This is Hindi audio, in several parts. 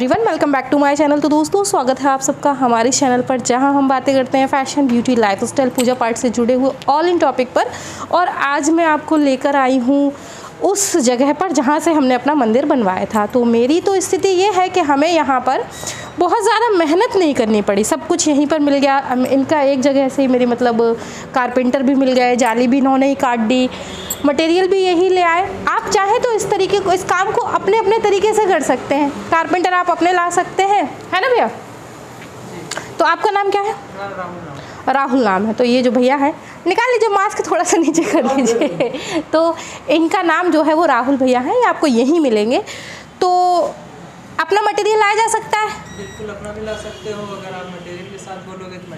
Everyone, welcome back to my channel. तो दोस्तों, स्वागत है आप सबका हमारे चैनल पर, जहां हम बातें करते हैं फैशन, ब्यूटी, लाइफस्टाइल, पूजा पाठ से जुड़े हुए ऑल इन टॉपिक पर। और आज मैं आपको लेकर आई हूं उस जगह पर जहां से हमने अपना मंदिर बनवाया था। तो मेरी तो स्थिति ये है कि हमें यहाँ पर बहुत ज़्यादा मेहनत नहीं करनी पड़ी, सब कुछ यहीं पर मिल गया। इनका एक जगह से ही मेरी कारपेंटर भी मिल गए, जाली भी इन्होंने ही काट दी, मटेरियल भी यही ले आए। आप चाहे तो इस तरीके को, इस काम को अपने अपने तरीके से कर सकते हैं। कारपेंटर आप अपने ला सकते हैं, है ना भैया? तो आपका नाम क्या है? राहुल नाम है। तो ये जो भैया है, निकाल लीजिए मास्क, थोड़ा सा नीचे कर लीजिए। तो इनका नाम जो है वो राहुल भैया है, ये आपको यहीं मिलेंगे। तो अपना मटेरियल लाया जा सकता है? बिल्कुल, अपना भी ला सकते हो। अगर आप मटेरियल के साथ बोलोगे तो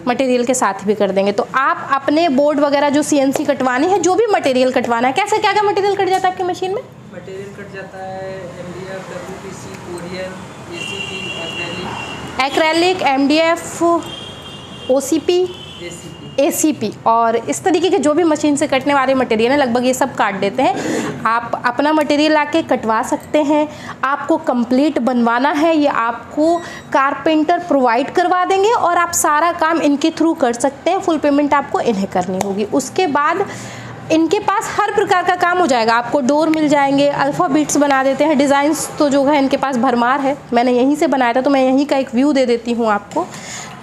मटेरियल के साथ भी कर देंगे। तो आप अपने बोर्ड वगैरह जो CNC कटवानी है, जो भी मटेरियल कटवाना है, कैसे क्या क्या मटेरियल कट जाता है आपकी मशीन में? मटेरियल कट जाता है MDF, WPC, Korean, ACP, acrylic, MDF, OCP, ACP और इस तरीके के जो भी मशीन से कटने वाले मटेरियल हैं, लगभग ये सब काट देते हैं। आप अपना मटेरियल आके कटवा सकते हैं। आपको कंप्लीट बनवाना है, ये आपको कारपेंटर प्रोवाइड करवा देंगे और आप सारा काम इनके थ्रू कर सकते हैं। फुल पेमेंट आपको इन्हें करनी होगी। उसके बाद इनके पास हर प्रकार का काम हो जाएगा। आपको डोर मिल जाएंगे, अल्फ़ाबीट्स बना देते हैं, डिज़ाइंस तो जो है इनके पास भरमार है। मैंने यहीं से बनाया था, तो मैं यहीं का एक व्यू दे देती हूँ आपको।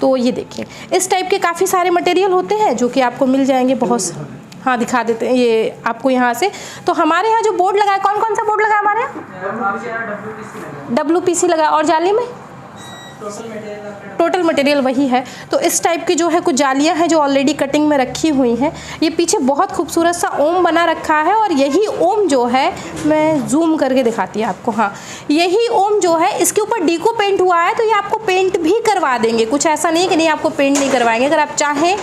तो ये देखिए, इस टाइप के काफ़ी सारे मटेरियल होते हैं जो कि आपको मिल जाएंगे बहुत। हाँ, दिखा देते हैं ये आपको यहाँ से। तो हमारे यहाँ जो बोर्ड लगा है, कौन कौन सा बोर्ड लगा है हमारे यहाँ? WPC लगा। और जाली में टोटल मटेरियल वही है। तो इस टाइप की जो है कुछ जालियां हैं जो ऑलरेडी कटिंग में रखी हुई हैं। ये पीछे बहुत खूबसूरत सा ओम बना रखा है और यही ओम जो है, मैं जूम करके दिखाती हूँ आपको। हाँ, यही ओम जो है, इसके ऊपर डीको पेंट हुआ है, तो ये आपको पेंट भी करवा देंगे। कुछ ऐसा नहीं कि नहीं आपको पेंट नहीं करवाएंगे। अगर आप चाहें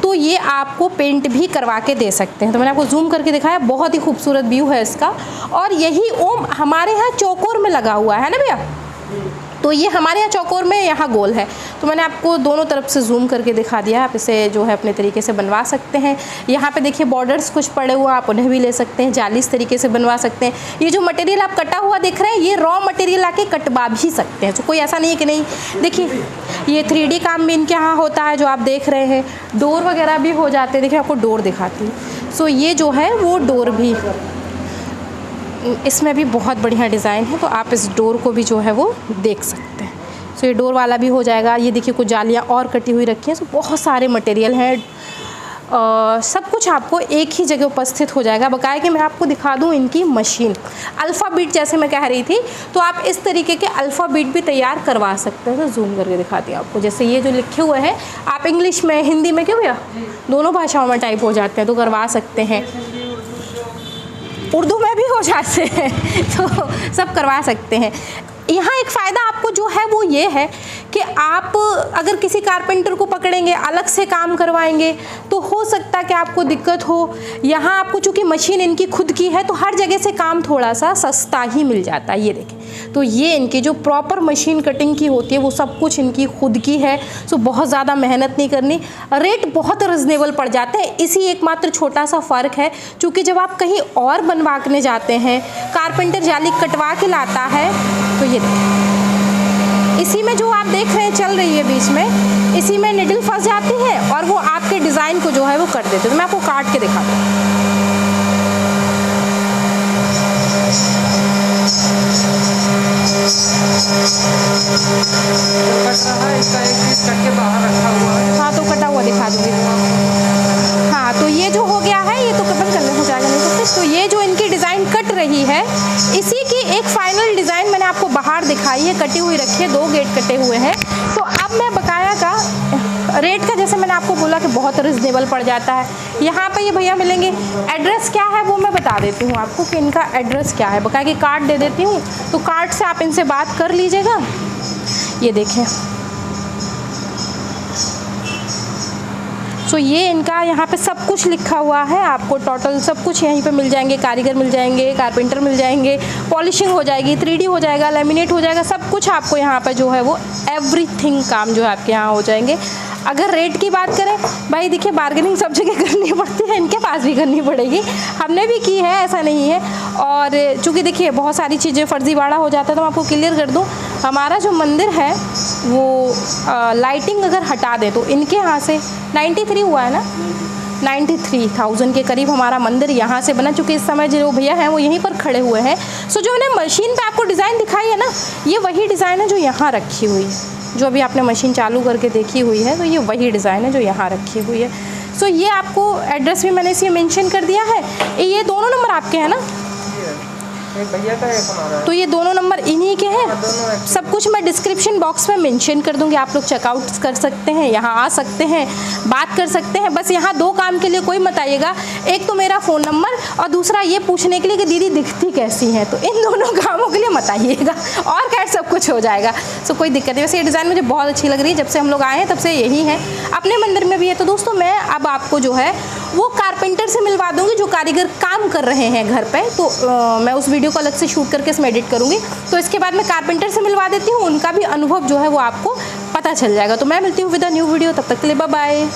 तो ये आपको पेंट भी करवा के दे सकते हैं। तो मैंने आपको जूम करके दिखाया, बहुत ही खूबसूरत व्यू है इसका। और यही ओम हमारे यहाँ चौकोर में लगा हुआ है ना भैया? तो ये हमारे यहाँ चौकोर में, यहाँ गोल है। तो मैंने आपको दोनों तरफ से जूम करके दिखा दिया। आप इसे जो है अपने तरीके से बनवा सकते हैं। यहाँ पे देखिए बॉर्डर्स कुछ पड़े हुए, आप उन्हें भी ले सकते हैं, जाली इस तरीके से बनवा सकते हैं। ये जो मटेरियल आप कटा हुआ देख रहे हैं, ये रॉ मटेरियल आके कटवा भी सकते हैं। तो कोई ऐसा नहीं है कि नहीं। देखिए, ये 3D काम भी इनके यहाँ होता है, जो आप देख रहे हैं। डोर वगैरह भी हो जाते हैं। देखिए, आपको डोर दिखाती हूँ। सो ये जो है वो डोर भी, इसमें भी बहुत बढ़िया डिज़ाइन है। तो आप इस डोर को भी जो है वो देख सकते हैं। सो ये डोर वाला भी हो जाएगा। ये देखिए कुछ जालियाँ और कटी हुई रखी हैं। सो बहुत सारे मटेरियल हैं। सब कुछ आपको एक ही जगह उपस्थित हो जाएगा। बकाया कि मैं आपको दिखा दूं इनकी मशीन, अल्फ़ाबीट जैसे मैं कह रही थी, तो आप इस तरीके के अल्फ़ाबीट भी तैयार करवा सकते हैं। तो जूम करके दिखाती हूँ आपको। जैसे ये जो लिखे हुए हैं, आप इंग्लिश में, हिंदी में, क्यों भैया, दोनों भाषाओं में टाइप हो जाते हैं, तो करवा सकते हैं। उर्दू में भी हो जाते हैं, तो सब करवा सकते हैं। यहाँ एक फ़ायदा आपको जो है वो ये है कि आप अगर किसी कारपेंटर को पकड़ेंगे, अलग से काम करवाएंगे, तो हो सकता है कि आपको दिक्कत हो। यहाँ आपको चूँकि मशीन इनकी खुद की है, तो हर जगह से काम थोड़ा सा सस्ता ही मिल जाता है। ये देखें, तो ये इनकी जो प्रॉपर मशीन कटिंग की होती है, वो सब कुछ इनकी खुद की है। सो बहुत ज़्यादा मेहनत नहीं करनी, रेट बहुत रिजनेबल पड़ जाते हैं। इसी एकमात्र छोटा सा फ़र्क है, चूँकि जब आप कहीं और बनवाने जाते हैं, कारपेंटर जाली कटवा के लाता है, तो ये इसी में जो आप देख रहे हैं चल रही है बीच में, इसी में निडल फंस जाती है और वो आपके डिज़ाइन को जो है वो कर देते हैं। तो मैं आपको काट के दिखाती हूँ। हाँ, तो कटा हुआ दिखा दूँगी। हाँ, तो ये जो हो गया है, ये तो कपन करने हो जाएगा नहीं तो फिर। तो ये जो इनकी डिज़ाइन कट रही है, इसी की एक फाइनल डिज़ाइन मैंने आपको बाहर दिखाई है, कटी हुई रखी है, 2 गेट कटे हुए हैं। तो अब मैं बकाया का रेट का, जैसे मैंने आपको बोला कि बहुत रिजनेबल पड़ जाता है। यहाँ पे ये भैया मिलेंगे। एड्रेस क्या है वो मैं बता देती हूँ आपको कि इनका एड्रेस क्या है। बकाया कि कार्ड दे देती हूँ, तो कार्ड से आप इनसे बात कर लीजिएगा। ये देखें, सो ये इनका यहाँ पे सब कुछ लिखा हुआ है, आपको टोटल सब कुछ यहीं पे मिल जाएंगे, कारीगर मिल जाएंगे, कारपेंटर मिल जाएंगे, पॉलिशिंग हो जाएगी, 3D हो जाएगा, लेमिनेट हो जाएगा, सब कुछ आपको यहाँ पे जो है वो एवरीथिंग काम जो है आपके यहाँ हो जाएंगे। अगर रेट की बात करें भाई देखिए, बार्गेनिंग सब जगह करनी पड़ती है, इनके पास भी करनी पड़ेगी, हमने भी की है, ऐसा नहीं है। और चूँकि देखिए बहुत सारी चीज़ें फर्जीवाड़ा हो जाता है, तो मैं आपको क्लियर कर दूँ, हमारा जो मंदिर है वो लाइटिंग अगर हटा दे तो इनके यहाँ से 93 हुआ है ना, 93,000 के करीब हमारा मंदिर यहाँ से बना। चूँकि इस समय जो भैया हैं वो यहीं पर खड़े हुए हैं। सो जो मैंने मशीन पे आपको डिज़ाइन दिखाई है ना, ये वही डिज़ाइन है जो यहाँ रखी हुई है, जो अभी आपने मशीन चालू करके देखी हुई है, तो ये वही डिज़ाइन है जो यहाँ रखी हुई है। सो ये आपको एड्रेस भी मैंने इसे मेंशन कर दिया है। ये दोनों नंबर आपके हैं ना, एक भैया का, एक हमारा है। तो ये दोनों नंबर इन्हीं के हैं। सब कुछ मैं डिस्क्रिप्शन बॉक्स में मेंशन कर दूंगी, आप लोग चेकआउट कर सकते हैं, यहाँ आ सकते हैं, बात कर सकते हैं। बस यहाँ 2 काम के लिए कोई मत आइएगा, एक तो मेरा फ़ोन नंबर और दूसरा ये पूछने के लिए कि दीदी दिखती कैसी हैं, तो इन दोनों कामों के लिए मत आइएगा, और खैर सब कुछ हो जाएगा। सो कोई दिक्कत नहीं। वैसे ये डिज़ाइन मुझे बहुत अच्छी लग रही है, जब से हम लोग आए हैं तब से यही है, अपने मंदिर में भी है। तो दोस्तों मैं अब आपको जो है वो कारपेंटर से मिलवा दूंगी जो कारीगर काम कर रहे हैं घर पे, तो मैं उस वीडियो को अलग से शूट करके इसमें एडिट करूंगी। तो इसके बाद मैं कारपेंटर से मिलवा देती हूँ, उनका भी अनुभव जो है वो आपको पता चल जाएगा। तो मैं मिलती हूँ विद अ न्यू वीडियो, तब तक के लिए बाय बाय।